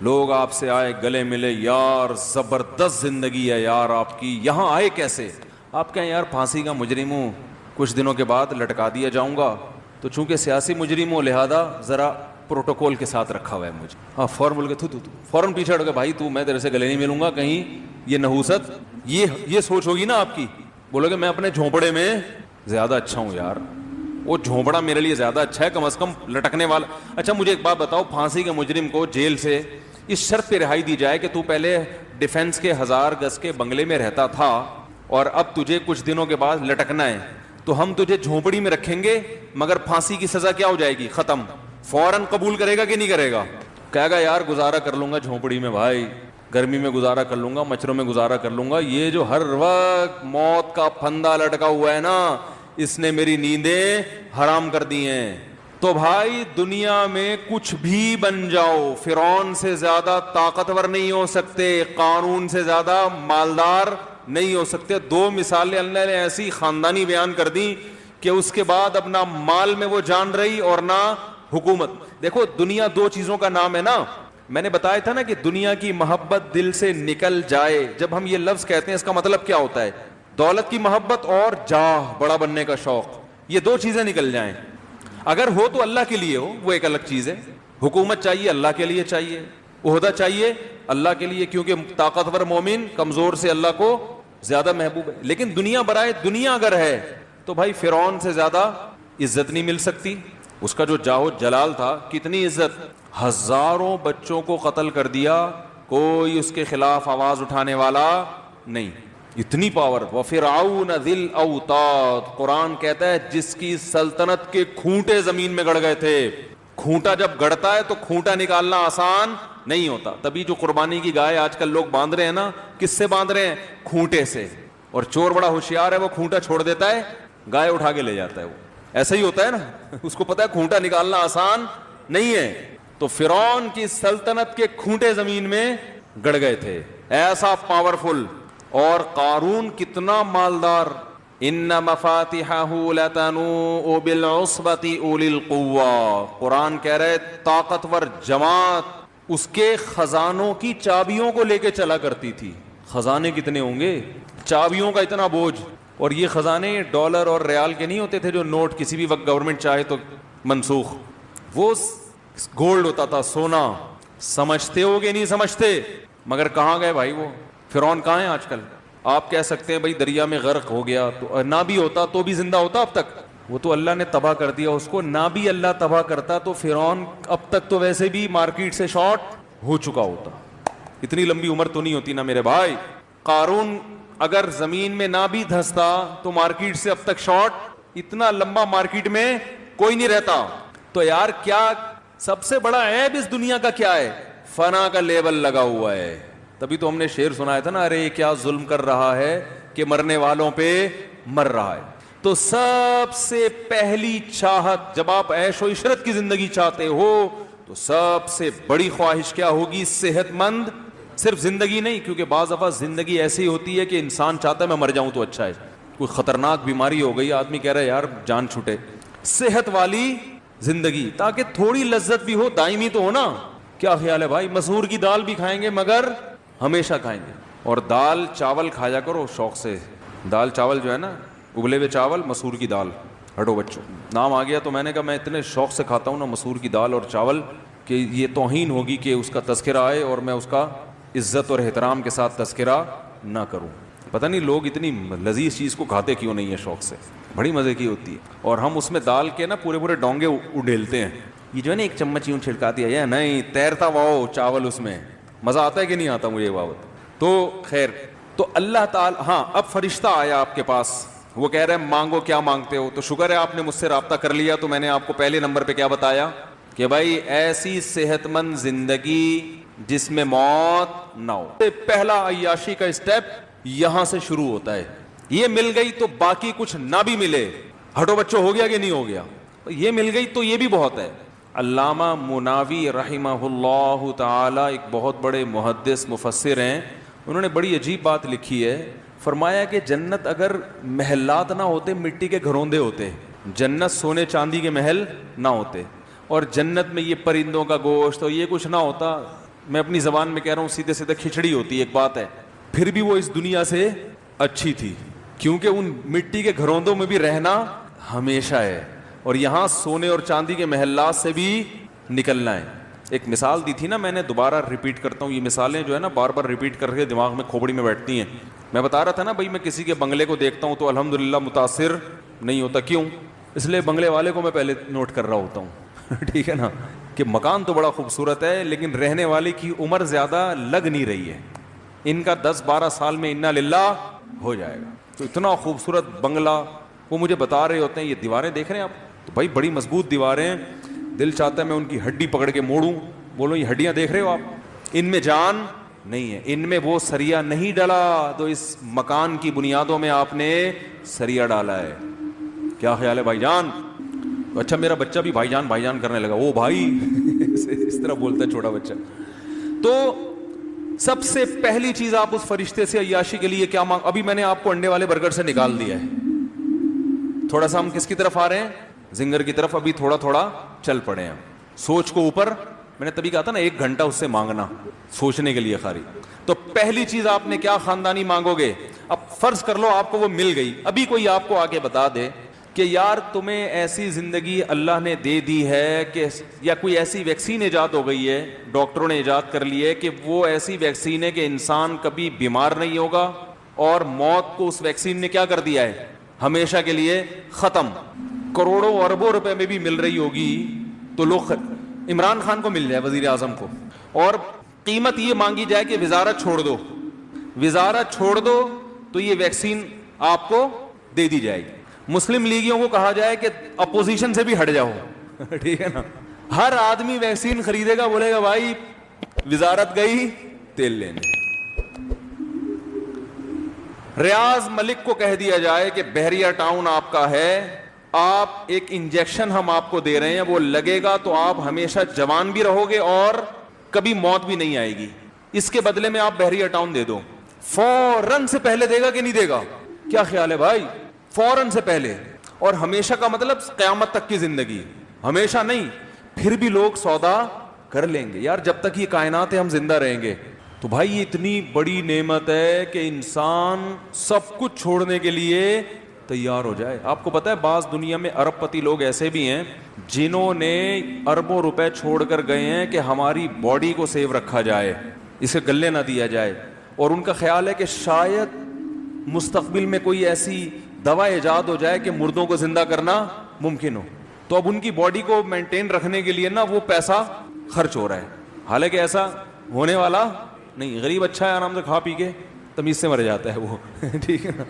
لوگ آپ سے آئے گلے ملے, یار زبردست زندگی ہے یار آپ کی, یہاں آئے کیسے؟ آپ کہیں یار پھانسی کا مجرم ہوں, کچھ دنوں کے بعد لٹکا دیا جاؤں گا, تو چونکہ سیاسی مجرم ہوں لہذا ذرا پروٹوکول کے ساتھ رکھا ہوا ہے مجھے. ہاں فوراً بول کے فوراً پیچھے ہٹ گئے, بھائی تو میں تیرے سے گلے نہیں ملوں گا, کہیں یہ نحوست, یہ سوچ ہوگی نا آپ کی. بولو گے میں اپنے جھونپڑے میں زیادہ اچھا ہوں یار, وہ جھونپڑا میرے لیے زیادہ اچھا ہے, کم از کم لٹکنے والا. اچھا مجھے ایک بات بتاؤ, پھانسی کے مجرم کو جیل سے اس شرط پہ رہائی دی جائے کہ تو پہلے ڈیفینس کے 1000 گز کے بنگلے میں رہتا تھا اور اب تجھے کچھ دنوں کے بعد لٹکنا ہے, تو ہم تجھے جھونپڑی میں رکھیں گے مگر پھانسی کی سزا کیا ہو جائے گی؟ ختم. فوراً قبول کرے گا کہ نہیں کرے گا؟ کہے گا یار گزارا کر لوں گا جھونپڑی میں بھائی, گرمی میں گزارا کر لوں گا, مچھروں میں گزارا کر لوں گا, یہ جو ہر وقت موت کا پھندا لٹکا ہوا ہے نا, اس نے میری نیندیں حرام کر دی ہیں. تو بھائی دنیا میں کچھ بھی بن جاؤ, فرعون سے زیادہ طاقتور نہیں ہو سکتے, قارون سے زیادہ مالدار نہیں ہو سکتے. 2 مثالیں اللہ نے ایسی خاندانی بیان کر دی کہ اس کے بعد اب نہ مال میں وہ جان رہی اور نہ حکومت. دیکھو دنیا 2 چیزوں کا نام ہے نا, میں نے بتایا تھا نا کہ دنیا کی محبت دل سے نکل جائے. جب ہم یہ لفظ کہتے ہیں اس کا مطلب کیا ہوتا ہے؟ دولت کی محبت اور جاہ, بڑا بننے کا شوق, یہ 2 چیزیں نکل جائیں. اگر ہو تو اللہ کے لیے ہو, وہ ایک الگ چیز ہے. حکومت چاہیے اللہ کے لیے چاہیے, عہدہ چاہیے اللہ کے لیے, کیونکہ طاقتور مومن کمزور سے اللہ کو زیادہ محبوب ہے. لیکن دنیا برائے دنیا اگر ہے تو بھائی فرعون سے زیادہ عزت نہیں مل سکتی. اس کا جو جاہ و جلال تھا, کتنی عزت, ہزاروں بچوں کو قتل کر دیا کوئی اس کے خلاف آواز اٹھانے والا نہیں. اتنی پاور. وفرعون ذی الاوتاد, قرآن کہتا ہے جس کی سلطنت کے کھونٹے زمین میں گڑ گئے تھے. کھونٹا جب گڑتا ہے تو کھونٹا نکالنا آسان نہیں ہوتا. تبھی جو قربانی کی گائے آج کل لوگ باندھ رہے ہیں نا, کس سے باندھ رہے ہیں؟ کھونٹے سے. اور چور بڑا ہوشیار ہے, وہ کھونٹا چھوڑ دیتا ہے, گائے اٹھا کے لے جاتا ہے. وہ ایسا ہی ہوتا ہے نا, اس کو پتا ہے کھونٹا نکالنا آسان نہیں ہے. تو فرعون کی سلطنت کے کھونٹے زمین میں گڑ گئے تھے, ایسا پاورفل. اور قارون کتنا مالدار. ان مفاتحہ لتنوء بالعصبۃ اولی القوہ, قرآن کہہ رہے طاقتور جماعت اس کے خزانوں کی چابیوں کو لے کے چلا کرتی تھی. خزانے کتنے ہوں گے, چابیوں کا اتنا بوجھ. اور یہ خزانے ڈالر اور ریال کے نہیں ہوتے تھے جو نوٹ کسی بھی وقت گورنمنٹ چاہے تو منسوخ. وہ گولڈ ہوتا تھا, سونا. سمجھتے ہو گے نہیں سمجھتے, مگر کہاں گئے بھائی وہ فرعون؟ کہاں ہیں آج کل؟ آپ کہہ سکتے ہیں بھائی دریا میں غرق ہو گیا, تو نہ بھی ہوتا تو بھی زندہ ہوتا اب تک. وہ تو اللہ نے تباہ کر دیا اس کو. نہ بھی اللہ تباہ کرتا تو فرعون اب تک تو ویسے بھی مارکیٹ سے شارٹ ہو چکا ہوتا. اتنی لمبی عمر تو نہیں ہوتی نا میرے بھائی. قارون اگر زمین میں نہ بھی دھستا تو مارکیٹ سے اب تک شارٹ, اتنا لمبا مارکیٹ میں کوئی نہیں رہتا. تو یار کیا سب سے بڑا عیب اس دنیا کا کیا ہے؟ فنا کا لیبل لگا ہوا ہے. تبھی تو ہم نے شعر سنایا تھا نا, ارے کیا ظلم کر رہا ہے کہ مرنے والوں پہ مر رہا ہے. تو سب سے پہلی چاہت جب آپ عیش و عشرت کی زندگی چاہتے ہو تو سب سے بڑی خواہش کیا ہوگی؟ صحت مند صرف زندگی نہیں, کیونکہ بعض دفعہ زندگی ایسی ہوتی ہے کہ انسان چاہتا ہے میں مر جاؤں تو اچھا ہے. کوئی خطرناک بیماری ہو گئی, آدمی کہہ رہا ہے یار جان چھوٹے. صحت والی زندگی تاکہ تھوڑی لذت بھی ہو, دائمی تو ہو نا. کیا خیال ہے بھائی؟ مسور کی دال بھی کھائیں گے مگر ہمیشہ کھائیں گے. اور دال چاول کھایا کرو شوق سے. دال چاول جو ہے نا, ابلے ہوئے چاول, مسور کی دال. ہٹو بچوں, نام آ گیا تو میں نے کہا میں اتنے شوق سے کھاتا ہوں نا مسور کی دال اور چاول کہ یہ توہین ہوگی کہ اس کا تذکرہ آئے اور میں اس کا عزت اور احترام کے ساتھ تذکرہ نہ کروں. پتہ نہیں لوگ اتنی لذیذ چیز کو کھاتے کیوں نہیں ہے شوق سے, بڑی مزے کی ہوتی ہے. اور ہم اس میں دال کے نا پورے پورے ڈونگے اڈیلتے ہیں. یہ جو ہے نا ایک چمچ یوں چھڑکا دیا یا نہیں, تیرتا واؤ چاول اس میں. مزہ آتا ہے کہ نہیں آتا مجھے بابت. تو خیر, تو اللہ تعالی, ہاں اب فرشتہ آیا آپ کے پاس, وہ کہہ رہے ہیں مانگو کیا مانگتے ہو. تو شکر ہے آپ نے مجھ سے رابطہ کر لیا. تو میں نے آپ کو پہلے نمبر پہ کیا بتایا کہ بھائی ایسی صحت مند زندگی جس میں موت نہ ہو. پہلا عیاشی کا اسٹیپ یہاں سے شروع ہوتا ہے. یہ مل گئی تو باقی کچھ نہ بھی ملے, ہٹو بچوں ہو گیا کہ نہیں ہو گیا, یہ مل گئی تو یہ بھی بہت ہے. علامہ مناوی رحمہ اللہ تعالی ایک بہت بڑے محدث مفسر ہیں, انہوں نے بڑی عجیب بات لکھی ہے. فرمایا کہ جنت اگر محلات نہ ہوتے, مٹی کے گھروندے ہوتے, جنت سونے چاندی کے محل نہ ہوتے, اور جنت میں یہ پرندوں کا گوشت اور یہ کچھ نہ ہوتا, میں اپنی زبان میں کہہ رہا ہوں سیدھے سیدھے کھچڑی ہوتی ایک بات ہے, پھر بھی وہ اس دنیا سے اچھی تھی, کیونکہ ان مٹی کے گھروندوں میں بھی رہنا ہمیشہ ہے, اور یہاں سونے اور چاندی کے محلات سے بھی نکلنا ہے. ایک مثال دی تھی نا میں نے, دوبارہ ریپیٹ کرتا ہوں, یہ مثالیں جو ہے نا بار بار ریپیٹ کر کے دماغ میں کھوپڑی میں بیٹھتی ہیں. میں بتا رہا تھا نا بھائی, میں کسی کے بنگلے کو دیکھتا ہوں تو الحمدللہ متاثر نہیں ہوتا. کیوں؟ اس لیے بنگلے والے کو میں پہلے نوٹ کر رہا ہوتا ہوں ٹھیک ہے نا, کہ مکان تو بڑا خوبصورت ہے لیکن رہنے والے کی عمر زیادہ لگ نہیں رہی ہے, ان کا 10-12 سال میں انا للہ ہو جائے گا. تو اتنا خوبصورت بنگلہ وہ مجھے بتا رہے ہوتے ہیں, یہ دیواریں دیکھ رہے ہیں آپ, تو بھائی بڑی مضبوط دیواریں ہیں, دل چاہتا ہے میں ان کی ہڈی پکڑ کے موڑوں. بولو یہ ہڈیاں دیکھ رہے ہو آپ, ان میں جان نہیں ہے, ان میں وہ سریا نہیں ڈالا تو اس مکان کی بنیادوں میں آپ نے سریا ڈالا ہے. کیا خیال ہے بھائی جان؟ اچھا میرا بچہ بھی بھائی جان کرنے لگا, وہ بھائی اس طرح بولتا ہے چھوٹا بچہ. تو سب سے پہلی چیز آپ اس فرشتے سے عیاشی کے لیے کیا مانگ, ابھی میں نے آپ کو انڈے والے برگر سے نکال دیا ہے, تھوڑا سا ہم کس کی طرف آ رہے ہیں؟ زنگر کی طرف. ابھی تھوڑا تھوڑا چل پڑے ہیں, سوچ کو اوپر. میں نے تبھی کہا تھا نا 1 گھنٹہ اس سے مانگنا سوچنے کے لیے خالی. تو پہلی چیز آپ نے کیا خاندانی مانگو گے؟ اب فرض کر لو آپ کو وہ مل گئی, ابھی کوئی آپ کو آگے بتا دے کہ یار تمہیں ایسی زندگی اللہ نے دے دی ہے کہ, یا کوئی ایسی ویکسین ایجاد ہو گئی ہے, ڈاکٹروں نے ایجاد کر لی ہے کہ وہ ایسی ویکسین ہے کہ انسان کبھی بیمار نہیں ہوگا, اور موت کو اس ویکسین نے کیا کر دیا ہے؟ ہمیشہ کے لیے ختم. کروڑوں اربوں روپے میں بھی مل رہی ہوگی تو لوگ, عمران خان کو مل جائے وزیر اعظم کو, اور قیمت یہ مانگی جائے کہ وزارت چھوڑ دو، وزارت چھوڑ دو تو یہ ویکسین آپ کو دے دی جائے گی۔ مسلم لیگیوں کو کہا جائے کہ اپوزیشن سے بھی ہٹ جاؤ، ٹھیک ہے نا، ہر آدمی ویکسین خریدے گا، بولے گا بھائی وزارت گئی تیل لینے۔ ریاض ملک کو کہہ دیا جائے کہ بحریہ ٹاؤن آپ کا ہے، آپ ایک انجیکشن ہم آپ کو دے رہے ہیں، وہ لگے گا تو آپ ہمیشہ جوان بھی رہو گے اور کبھی موت بھی نہیں آئے گی، اس کے بدلے میں آپ بحریہ ٹاؤن دے دو۔ فوراً سے پہلے دے گا کہ نہیں دے گا؟ کیا خیال ہے بھائی؟ فوراً سے پہلے، اور ہمیشہ کا مطلب قیامت تک کی زندگی، ہمیشہ نہیں، پھر بھی لوگ سودا کر لیں گے یار، جب تک یہ کائنات ہے ہم زندہ رہیں گے۔ تو بھائی یہ اتنی بڑی نعمت ہے کہ انسان سب کچھ چھوڑنے کے لیے تیار ہو جائے۔ آپ کو پتا ہے بعض دنیا میں ارب پتی لوگ ایسے بھی ہیں جنہوں نے اربوں روپے چھوڑ کر گئے ہیں کہ ہماری باڈی کو سیو رکھا جائے، اسے گلے نہ دیا جائے، اور ان کا خیال ہے کہ شاید مستقبل میں کوئی ایسی دوا ایجاد ہو جائے کہ مردوں کو زندہ کرنا ممکن ہو، تو اب ان کی باڈی کو مینٹین رکھنے کے لیے نا وہ پیسہ خرچ ہو رہا ہے، حالانکہ ایسا ہونے والا نہیں۔ غریب اچھا ہے، آرام سے کھا پی کے تمیز سے مر جاتا ہے وہ، ٹھیک ہے نا،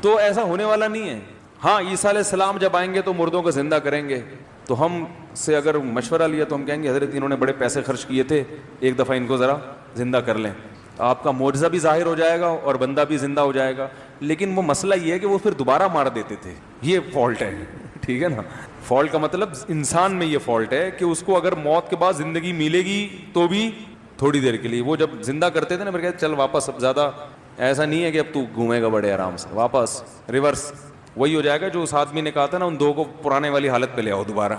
تو ایسا ہونے والا نہیں ہے۔ ہاں عیسیٰ علیہ السلام جب آئیں گے تو مردوں کو زندہ کریں گے، تو ہم سے اگر مشورہ لیا تو ہم کہیں گے حضرت انہوں نے بڑے پیسے خرچ کیے تھے، ایک دفعہ ان کو ذرا زندہ کر لیں، آپ کا معجزہ بھی ظاہر ہو جائے گا اور بندہ بھی زندہ ہو جائے گا۔ لیکن وہ مسئلہ یہ ہے کہ وہ پھر دوبارہ مار دیتے تھے، یہ فالٹ ہے، ٹھیک ہے نا، فالٹ کا مطلب انسان میں یہ فالٹ ہے کہ اس کو اگر موت کے بعد زندگی ملے گی تو بھی تھوڑی دیر کے لیے، وہ جب زندہ کرتے تھے نا پھر کہتے چل واپس، اب زیادہ ایسا نہیں ہے کہ اب تو گھومے گا بڑے آرام سے، واپس ریورس وہی ہو جائے گا جو اس آدمی نے کہا تھا نا ان دو کو پرانے والی حالت پہ لے آؤ دوبارہ۔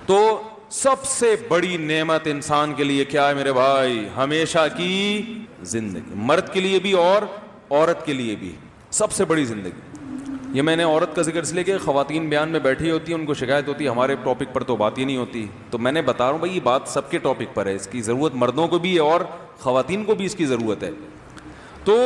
تو سب سے بڑی نعمت انسان کے لیے کیا ہے میرے بھائی؟ ہمیشہ کی زندگی، مرد کے لیے بھی اور عورت کے لیے بھی سب سے بڑی زندگی۔ یہ میں نے عورت کا ذکر اس لیے کہ خواتین بیان میں بیٹھی ہوتی ہیں، ان کو شکایت ہوتی ہے ہمارے ٹاپک پر تو بات ہی نہیں ہوتی، تو میں نے بتا رہا ہوں بھائی یہ بات سب کے ٹاپک پر ہے، اس کی ضرورت مردوں کو بھی ہے اور خواتین کو بھی اس کی ضرورت ہے۔ تو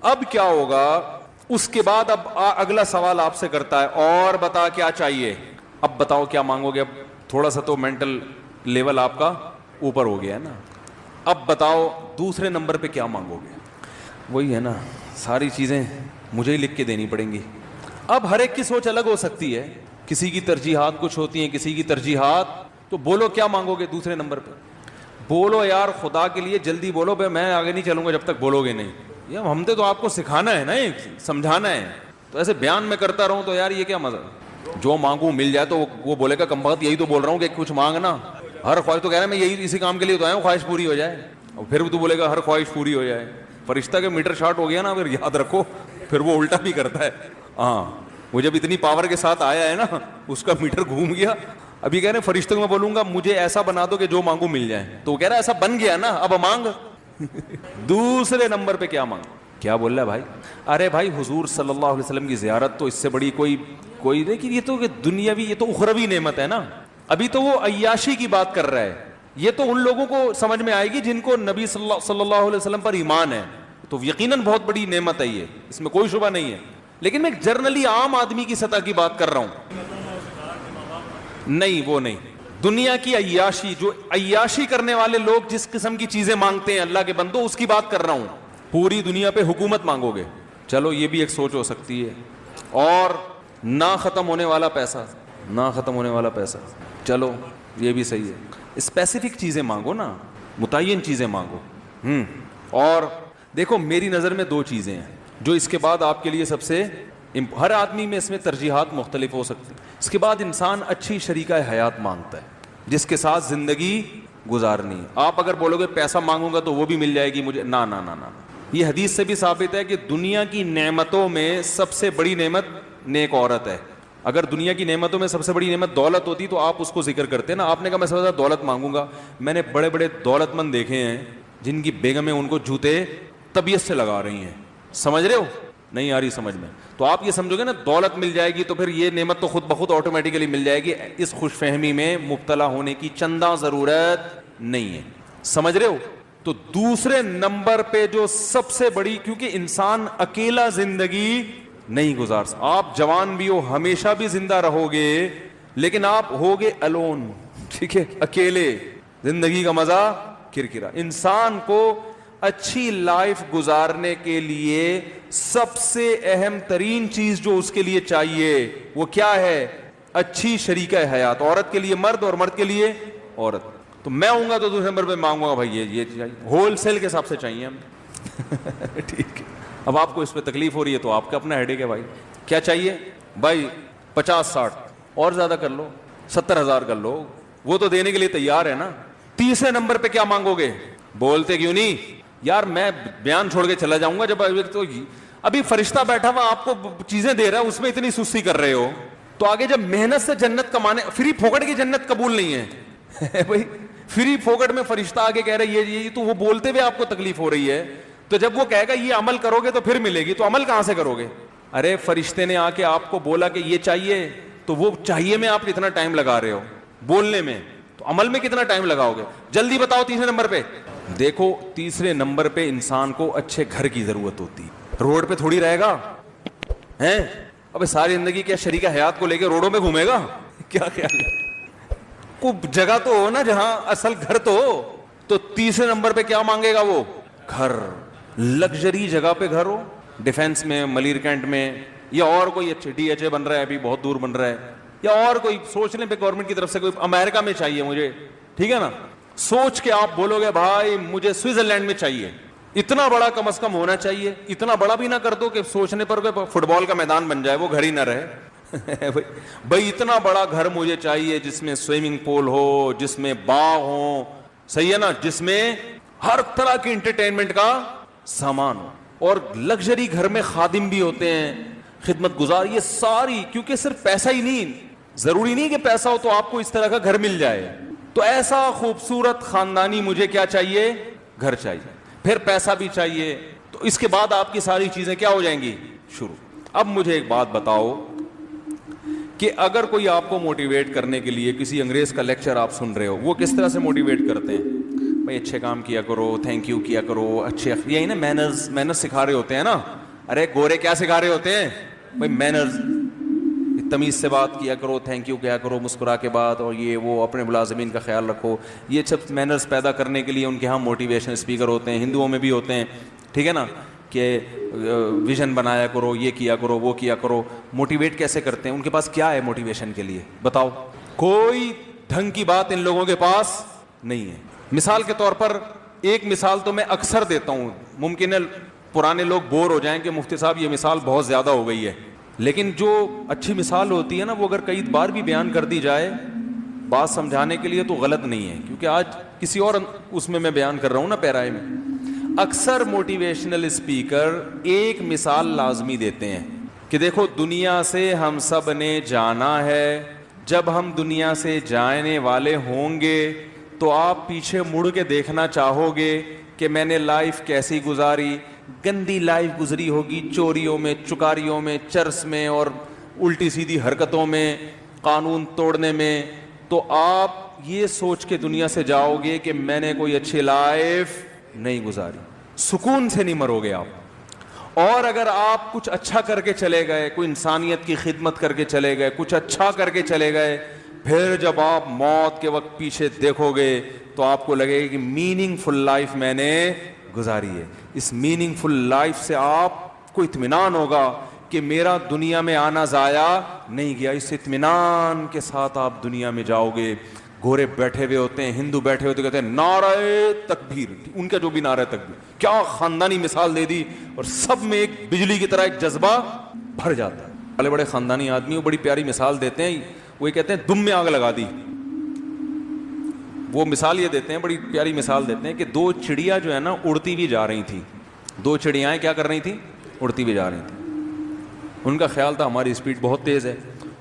اب کیا ہوگا اس کے بعد؟ اب اگلا سوال آپ سے کرتا ہے اور بتا کیا چاہیے، اب بتاؤ کیا مانگو گے؟ اب تھوڑا سا تو مینٹل لیول آپ کا اوپر ہو گیا ہے نا، اب بتاؤ دوسرے نمبر پہ کیا مانگو گے؟ وہی ہے نا، ساری چیزیں مجھے ہی لکھ کے دینی پڑیں گی۔ اب ہر ایک کی سوچ الگ ہو سکتی ہے، کسی کی ترجیحات کچھ ہوتی ہیں، کسی کی ترجیحات، تو بولو کیا مانگو گے دوسرے نمبر پہ؟ بولو یار خدا کے لیے جلدی بولو، بھائی میں آگے نہیں چلوں گا جب تک بولو گے نہیں، یہ ہم نے تو آپ کو سکھانا ہے نا، سمجھانا ہے، تو ایسے بیان میں کرتا رہوں تو یار یہ کیا مزہ؟ جو مانگوں مل جائے تو وہ بولے گا کم وقت یہی تو بول رہا ہوں کہ کچھ مانگنا، ہر خواہش تو کہہ رہا ہے میں یہی اسی کام کے لیے تو آیا ہوں خواہش پوری ہو جائے، اور پھر تو بولے گا ہر خواہش پوری ہو جائے۔ فرشتہ کے میٹر شارٹ ہو گیا نا، پھر یاد رکھو پھر وہ الٹا بھی کرتا ہے، ہاں وہ جب اتنی پاور کے ساتھ آیا ہے نا اس کا میٹر گھوم گیا۔ ابھی کہہ رہے ہیں فرشتوں میں بولوں گا مجھے ایسا بنا دو کہ جو مانگو مل جائے، تو وہ کہہ رہا ہے ایسا بن گیا نا اب مانگ۔ دوسرے نمبر پہ کیا مانگ؟ کیا بول رہا ہے بھائی؟ ارے بھائی حضور صلی اللہ علیہ وسلم کی زیارت، تو اس سے بڑی کوئی نہیں کہ یہ تو دنیاوی، یہ تو اخروی نعمت ہے نا، ابھی تو وہ عیاشی کی بات کر رہا ہے، یہ تو ان لوگوں کو سمجھ میں آئے گی جن کو نبی صلی اللہ علیہ وسلم پر ایمان ہے، تو یقیناً بہت بڑی نعمت ہے یہ، اس میں کوئی شبہ نہیں ہے، لیکن میں جنرلی عام آدمی کی سطح کی بات کر رہا ہوں، نہیں وہ نہیں، دنیا کی عیاشی، جو عیاشی کرنے والے لوگ جس قسم کی چیزیں مانگتے ہیں اللہ کے بندو، اس کی بات کر رہا ہوں۔ پوری دنیا پہ حکومت مانگو گے، چلو یہ بھی ایک سوچ ہو سکتی ہے، اور نہ ختم ہونے والا پیسہ، نہ ختم ہونے والا پیسہ، چلو یہ بھی صحیح ہے، اسپیسیفک چیزیں مانگو نا، متعین چیزیں مانگو۔ اور دیکھو میری نظر میں دو چیزیں ہیں جو اس کے بعد آپ کے لیے سب سے، ہر آدمی میں اس میں ترجیحات مختلف ہو سکتی ہیں، اس کے بعد انسان اچھی شریکہ حیات مانگتا ہے جس کے ساتھ زندگی گزارنی ہے۔ آپ اگر بولو گے پیسہ مانگوں گا تو وہ بھی مل جائے گی مجھے، نہ نہ نہ نہ، یہ حدیث سے بھی ثابت ہے کہ دنیا کی نعمتوں میں سب سے بڑی نعمت نیک عورت ہے۔ اگر دنیا کی نعمتوں میں سب سے بڑی نعمت دولت ہوتی تو آپ اس کو ذکر کرتے نا، آپ نے کہا میں سب سے زیادہ دولت مانگوں گا، میں نے بڑے بڑے دولت مند دیکھے ہیں جن کی بیگمیں ان کو جوتے طبیعت سے لگا رہی ہیں، سمجھ رہے ہو؟ نہیں آ رہی سمجھ میں؟ تو آپ یہ سمجھو گے نا دولت مل جائے گی تو پھر یہ نعمت تو خود بخود آٹومیٹیکلی مل جائے گی، اس خوش فہمی میں مبتلا ہونے کی چندہ ضرورت نہیں ہے، سمجھ رہے ہو؟ تو دوسرے نمبر پہ جو سب سے بڑی، کیونکہ انسان اکیلا زندگی نہیں گزار سکتا، آپ جوان بھی ہو ہمیشہ بھی زندہ رہو گے لیکن آپ ہوگے الون، ٹھیک ہے، اکیلے، زندگی کا مزہ کرکرا. انسان کو اچھی لائف گزارنے کے لیے سب سے اہم ترین چیز جو اس کے لیے چاہیے وہ کیا ہے؟ اچھی شریکہ حیات. عورت کے لیے مرد اور مرد کے لیے عورت. تو میں ہوں گا تو دوسرے نمبر پہ مانگوں گا بھائی یہ چاہیے, ہول سیل کے حساب سے چاہیے ہمیں. ٹھیک ہے, اب آپ کو اس پہ تکلیف ہو رہی ہے تو آپ کا اپنا ہیڈیک ہے بھائی. کیا چاہیے بھائی؟ 50-60 اور زیادہ کر لو, 70,000 کر لو, وہ تو دینے کے لیے تیار ہے نا. تیسرے نمبر پہ کیا مانگو گے؟ بولتے کیوں نہیں یار, میں بیان چھوڑ کے چلا جاؤں گا جب تو ابھی فرشتہ بیٹھا ہوا آپ کو چیزیں دے رہا ہے, اس میں اتنی سستی کر رہے ہو تو آگے جب محنت سے جنت کمانے, فری پھوکٹ کی جنت قبول نہیں ہے بھائی. فری پھوکٹ میں فرشتہ آگے کہہ رہا ہے یہ تو وہ بولتے ہوئے آپ کو تکلیف ہو رہی ہے, تو جب وہ کہے گا یہ عمل کرو گے تو پھر ملے گی, تو عمل کہاں سے کرو گے؟ ارے فرشتے نے آ کے آپ کو بولا کہ یہ چاہیے, تو وہ چاہیے میں آپ کتنا ٹائم لگا رہے ہو بولنے میں, تو عمل میں کتنا ٹائم لگاؤ گے؟ جلدی بتاؤ. تیسرے نمبر پہ دیکھو, تیسرے نمبر پہ انسان کو اچھے گھر کی ضرورت ہوتی ہے. روڈ پہ تھوڑی رہے گا ہیں, ابے ساری زندگی کیا شریکہ حیات کو لے کے روڈوں پہ گھومے گا؟ کیا خیال ہے؟ کوئی جگہ تو ہو نا جہاں اصل گھر تو ہو. تو تیسرے نمبر پہ کیا مانگے گا وہ؟ گھر. لگژری جگہ پہ گھر ہو, ڈیفینس میں, ملیر کینٹ میں, یا اور کوئی اچھے DHA بن رہا ہے ابھی بہت دور بن رہا ہے, یا اور کوئی سوچ لیں پہ گورنمنٹ کی طرف سے کوئی امریکہ میں چاہیے مجھے, ٹھیک ہے نا, سوچ کے آپ بولو گے بھائی مجھے سوئٹزرلینڈ میں چاہیے. اتنا بڑا کم از کم ہونا چاہیے, اتنا بڑا بھی نہ کر دو کہ سوچنے پر فٹ بال کا میدان بن جائے, وہ گھر ہی نہ رہے بھائی. اتنا بڑا گھر مجھے چاہیے جس میں سوئمنگ پول ہو, جس میں باغ ہو, صحیح ہے نا, جس میں ہر طرح کی انٹرٹینمنٹ کا سامان ہو, اور لگژری گھر میں خادم بھی ہوتے ہیں, خدمت گزار, یہ ساری. کیونکہ صرف پیسہ ہی نہیں, ضروری نہیں کہ پیسہ ہو تو آپ کو اس طرح کا گھر مل جائے. تو ایسا خوبصورت خاندانی مجھے کیا چاہیے؟ گھر چاہیے. پھر پیسہ بھی چاہیے, تو اس کے بعد آپ کی ساری چیزیں کیا ہو جائیں گی؟ شروع. اب مجھے ایک بات بتاؤ کہ اگر کوئی آپ کو موٹیویٹ کرنے کے لیے کسی انگریز کا لیکچر آپ سن رہے ہو, وہ کس طرح سے موٹیویٹ کرتے ہیں؟ بھائی اچھے کام کیا کرو, تھینک یو کیا کرو, اچھے, یہی نا مینرز سکھا رہے ہوتے ہیں نا. ارے گورے کیا سکھا رہے ہوتے ہیں بھائی؟ مینرز, تمیز سے بات کیا کرو, تھینک یو کیا کرو مسکرا کے بات, اور یہ وہ اپنے ملازمین کا خیال رکھو. یہ سب مینرز پیدا کرنے کے لیے ان کے ہاں موٹیویشن اسپیکر ہوتے ہیں, ہندوؤں میں بھی ہوتے ہیں, ٹھیک ہے نا, کہ ویژن بنایا کرو, یہ کیا کرو, وہ کیا کرو. موٹیویٹ کیسے کرتے ہیں؟ ان کے پاس کیا ہے موٹیویشن کے لیے بتاؤ؟ کوئی ڈھنگ کی بات ان لوگوں کے پاس نہیں ہے. مثال کے طور پر ایک مثال تو میں اکثر دیتا ہوں, ممکن ہے پرانے لوگ بور ہو جائیں کہ مفتی صاحب یہ مثال بہت زیادہ ہو گئی ہے, لیکن جو اچھی مثال ہوتی ہے نا وہ اگر کئی بار بھی بیان کر دی جائے بات سمجھانے کے لیے تو غلط نہیں ہے. کیونکہ آج کسی اور اس میں بیان کر رہا ہوں نا, پیرائے میں. اکثر موٹیویشنل اسپیکر ایک مثال لازمی دیتے ہیں کہ دیکھو دنیا سے ہم سب نے جانا ہے, جب ہم دنیا سے جانے والے ہوں گے تو آپ پیچھے مڑ کے دیکھنا چاہو گے کہ میں نے لائف کیسی گزاری. گندی لائف گزری ہوگی, چوریوں میں, چکاریوں میں, چرس میں, اور الٹی سیدھی حرکتوں میں, قانون توڑنے میں. تو آپ یہ سوچ کے دنیا سے جاؤ گے کہ میں نے کوئی اچھی لائف نہیں گزاری, سکون سے نہیں مرو گے آپ. اور اگر آپ کچھ اچھا کر کے چلے گئے, کوئی انسانیت کی خدمت کر کے چلے گئے, کچھ اچھا کر کے چلے گئے, پھر جب آپ موت کے وقت پیچھے دیکھو گے تو آپ کو لگے گا کہ میننگ فل لائف میں نے گزاری ہے. اس میننگ فل لائف سے آپ کو اطمینان ہوگا کہ میرا دنیا میں آنا ضائع نہیں گیا. اس اطمینان کے ساتھ آپ دنیا میں جاؤ گے. گورے بیٹھے ہوئے ہوتے ہیں, ہندو بیٹھے ہوتے کہتے ہیں نعرہ تکبیر, ان کا جو بھی نعرہ تکبیر, کیا خاندانی مثال دے دی, اور سب میں ایک بجلی کی طرح ایک جذبہ بھر جاتا ہے. بڑے بڑے خاندانی آدمی وہ بڑی پیاری مثال دیتے ہیں, وہ کہتے ہیں دم میں آگ لگا دی. وہ مثال یہ دیتے ہیں, بڑی پیاری مثال دیتے ہیں کہ دو چڑیا جو ہے نا اڑتی بھی جا رہی تھیں. دو چڑیائیں کیا کر رہی تھیں؟ اڑتی بھی جا رہی تھیں. ان کا خیال تھا ہماری اسپیڈ بہت تیز ہے.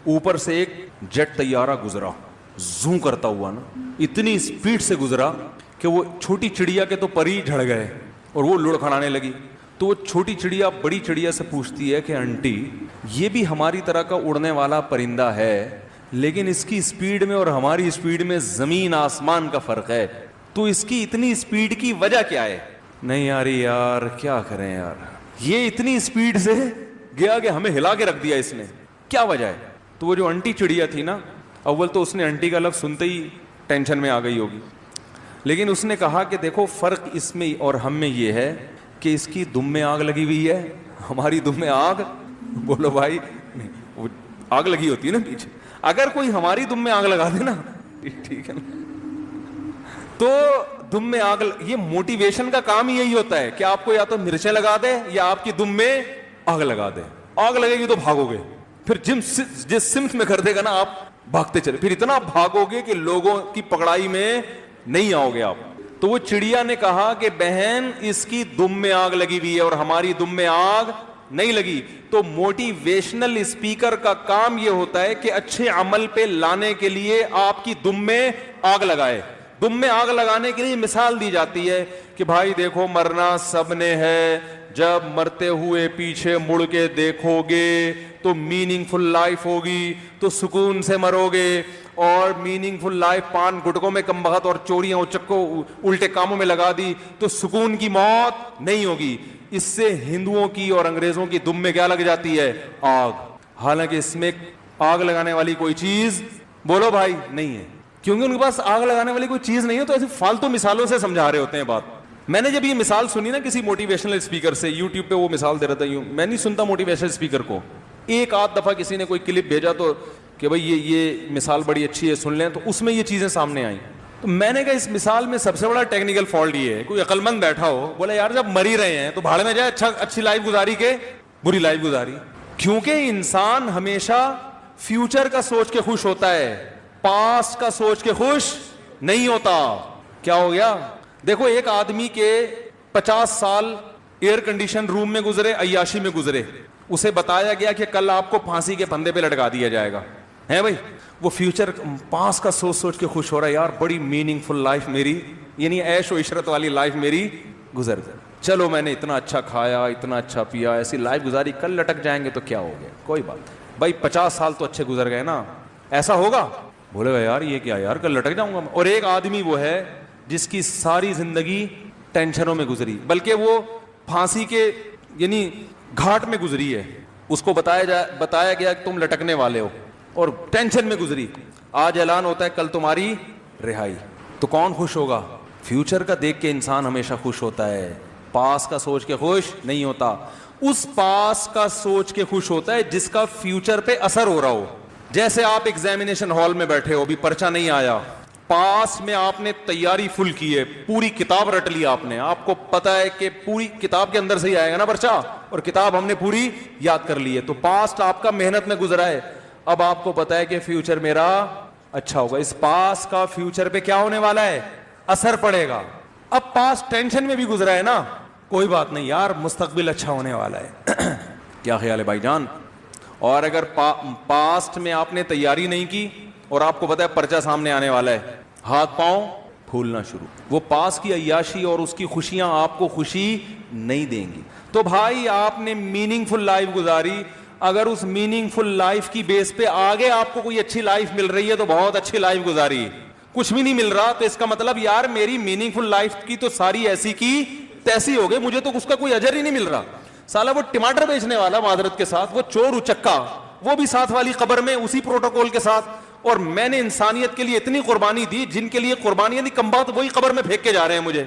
اوپر سے ایک جیٹ طیارہ گزرا, زوں کرتا ہوا نا, اتنی اسپیڈ سے گزرا کہ وہ چھوٹی چڑیا کے تو پر ہی جھڑ گئے اور وہ لڑکھڑانے لگی. تو وہ چھوٹی چڑیا بڑی چڑیا سے پوچھتی ہے کہ آنٹی یہ بھی ہماری طرح کا اڑنے والا پرندہ ہے, لیکن اس کی اسپیڈ میں اور ہماری اسپیڈ میں زمین آسمان کا فرق ہے, تو اس کی اتنی اسپیڈ کی وجہ کیا ہے؟ نہیں یار کیا کریں یار, یہ اتنی اسپیڈ سے گیا کہ ہمیں ہلا کے رکھ دیا اس نے, کیا وجہ ہے؟ تو وہ جو انٹی چڑیا تھی نا, اول تو اس نے انٹی کا لفظ سنتے ہی ٹینشن میں آ گئی ہوگی. لیکن اس نے کہا کہ دیکھو فرق اس میں اور ہم میں یہ ہے کہ اس کی دم میں آگ لگی ہوئی ہے, ہماری دم میں آگ, بولو بھائی, نہیں وہ آگ لگی ہوتی ہے نا پیچھے, اگر کوئی ہماری دم میں آگ لگا دے نا, ٹھیک ہے نا, تو دم میں آگ, یہ موٹیویشن کا کام ہی یہی ہوتا ہے کہ آپ کو یا تو مرچیں لگا دے یا آپ کی دم میں آگ لگا دے. آگ لگے گی تو بھاگو گے, پھر جس سمت میں کر دے گا نا آپ بھاگتے چلے, پھر اتنا بھاگو گے کہ لوگوں کی پکڑائی میں نہیں آؤ گے آپ. تو وہ چڑیا نے کہا کہ بہن اس کی دم میں آگ لگی ہوئی ہے اور ہماری دم میں آگ نہیں لگی. تو موٹیویشنل اسپیکر کا کام یہ ہوتا ہے کہ اچھے عمل پہ لانے کے لیے آپ کی دم میں آگ لگائے. دم میں آگ لگانے کے لیے مثال دی جاتی ہے کہ بھائی دیکھو مرنا سب نے ہے, جب مرتے ہوئے پیچھے مڑ کے دیکھو گے تو میننگ فل لائف ہوگی, تو سکون سے مرو گے. اور میننگ فل لائف پان گٹکوں میں کم بخت اور چوریاں چکوں الٹے کاموں میں لگا دی تو سکون کی موت نہیں ہوگی. اس سے ہندوؤں کی اور انگریزوں کی دم میں کیا لگ جاتی ہے, آگ. حالانکہ اس میں آگ لگانے والی کوئی چیز بولو بھائی نہیں ہے, کیونکہ ان کے پاس آگ لگانے والی کوئی چیز نہیں ہے, تو ایسی فالتو مثالوں سے سمجھا رہے ہوتے ہیں بات. میں نے جب یہ مثال سنی نا کسی موٹیویشنل اسپیکر سے, یوٹیوب پہ وہ مثال دے رہا تھا, میں نہیں سنتا موٹیویشنل اسپیکر کو, ایک آدھ دفعہ کسی نے کوئی کلپ بھیجا تو کہ بھائی یہ مثال بڑی اچھی ہے سن لیں, تو اس میں یہ چیزیں سامنے آئیں. تو میں نے کہا اس مثال میں سب سے بڑا ٹیکنیکل فالٹ یہ ہے, کوئی عقل مند بیٹھا ہو بولا یار جب مر ہی رہے ہیں تو بھاڑ میں جائے, اچھی لائف گزاری کے بری لائف گزاری. کیونکہ انسان ہمیشہ فیوچر کا سوچ کے خوش ہوتا ہے, پاسٹ کا سوچ کے خوش نہیں ہوتا. کیا ہو گیا, دیکھو ایک آدمی کے 50 سال ایئر کنڈیشن روم میں گزرے, عیاشی میں گزرے, اسے بتایا گیا کہ کل آپ کو پھانسی کے پھندے پہ لٹکا دیا جائے گا, ہے بھائی, وہ فیوچر پاس کا سوچ سوچ کے خوش ہو رہا ہے, یار بڑی میننگ فل لائف میری, یعنی عیش و عشرت والی لائف میری گزر گئی, چلو میں نے اتنا اچھا کھایا اتنا اچھا پیا, ایسی لائف گزاری, کل لٹک جائیں گے تو کیا ہو گیا, کوئی بات بھائی 50 سال تو اچھے گزر گئے نا, ایسا ہوگا, بولے گا یار یہ کیا یار کل لٹک جاؤں گا. اور ایک آدمی وہ ہے جس کی ساری زندگی ٹینشنوں میں گزری, بلکہ وہ پھانسی کے یعنی گھاٹ میں گزری ہے, اس کو بتایا گیا کہ تم لٹکنے والے ہو اور ٹینشن میں گزری, آج اعلان ہوتا ہے کل تمہاری رہائی. تو کون خوش ہوگا, فیوچر کا دیکھ کے انسان ہمیشہ خوش ہوتا ہے, پاس کا سوچ کے خوش نہیں ہوتا. اس پاس کا سوچ کے خوش ہوتا ہے جس کا فیوچر پہ اثر ہو رہا ہو. جیسے آپ ایگزامینیشن ہال میں بیٹھے ہو, ابھی پرچہ نہیں آیا, پاس میں آپ نے تیاری فل کی ہے, پوری کتاب رٹ لی آپ نے, آپ کو پتا ہے کہ پوری کتاب کے اندر سے ہی آئے گا نا پرچہ, اور کتاب ہم نے پوری یاد کر لی ہے, تو پاسٹ آپ کا محنت میں گزرا ہے. اب آپ کو پتا ہے کہ فیوچر میرا اچھا ہوگا, اس پاس کا فیوچر پہ کیا ہونے والا ہے, اثر پڑے گا. اب پاس ٹینشن میں بھی گزرا ہے نا, کوئی بات نہیں یار مستقبل اچھا ہونے والا ہے. کیا خیال ہے بھائی جان؟ اور اگر پاسٹ میں آپ نے تیاری نہیں کی اور آپ کو پتا ہے پرچہ سامنے آنے والا ہے, ہاتھ پاؤں پھولنا شروع, وہ پاس کی عیاشی اور اس کی خوشیاں آپ کو خوشی نہیں دیں گی. تو بھائی آپ نے میننگ فل لائف گزاری, اگر اس میننگ فل لائف کی بیس پہ آگے آپ کو کوئی اچھی لائف مل رہی ہے تو بہت اچھی لائف گزاری. کچھ بھی نہیں مل رہا تو اس کا مطلب یار میری میننگ فل لائف کی تو ساری ایسی کی تیسی ہو گئی, مجھے تو اس کا کوئی اجر ہی نہیں مل رہا. سالا وہ ٹماٹر بیچنے والا معذرت کے ساتھ, وہ چور اچکا, وہ بھی ساتھ والی قبر میں اسی پروٹوکول کے ساتھ, اور میں نے انسانیت کے لیے اتنی قربانی دی, جن کے لیے قربانی نہیں کم بات وہی قبر میں پھینک کے جا رہے ہیں مجھے.